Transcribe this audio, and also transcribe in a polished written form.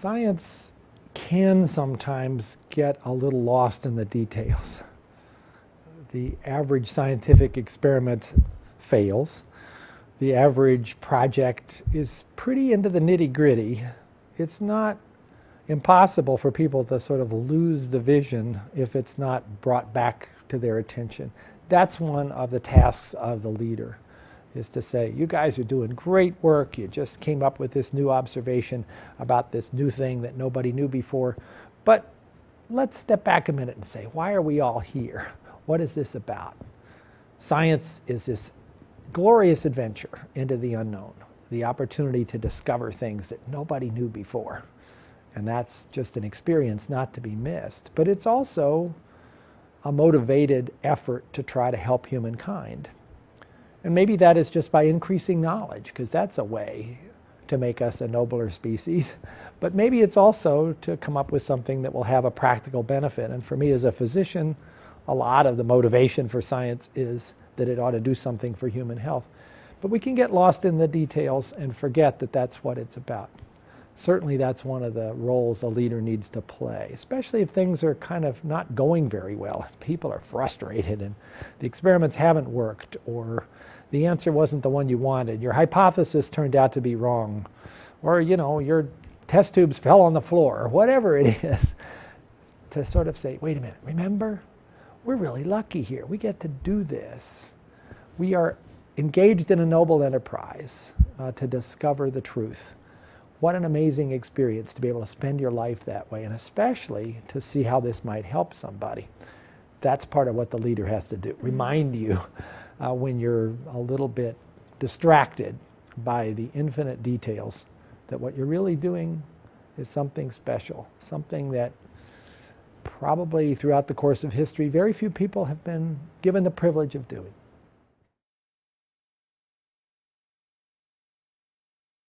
Science can sometimes get a little lost in the details. The average scientific experiment fails. The average project is pretty into the nitty-gritty. It's not impossible for people to sort of lose the vision if it's not brought back to their attention. That's one of the tasks of the leader, is to say, you guys are doing great work. You just came up with this new observation about this new thing that nobody knew before. But let's step back a minute and say, why are we all here? What is this about? Science is this glorious adventure into the unknown, the opportunity to discover things that nobody knew before. And that's just an experience not to be missed. But it's also a motivated effort to try to help humankind. And maybe that is just by increasing knowledge, because that's a way to make us a nobler species. But maybe it's also to come up with something that will have a practical benefit. And for me as a physician, a lot of the motivation for science is that it ought to do something for human health. But we can get lost in the details and forget that that's what it's about. Certainly that's one of the roles a leader needs to play, especially if things are kind of not going very well. People are frustrated and the experiments haven't worked, or the answer wasn't the one you wanted. Your hypothesis turned out to be wrong, or your test tubes fell on the floor, or whatever it is. To sort of say, wait a minute, remember? We're really lucky here. We get to do this. We are engaged in a noble enterprise to discover the truth. What an amazing experience to be able to spend your life that way, and especially to see how this might help somebody. That's part of what the leader has to do. Remind you when you're a little bit distracted by the infinite details that what you're really doing is something special, something that probably throughout the course of history very few people have been given the privilege of doing.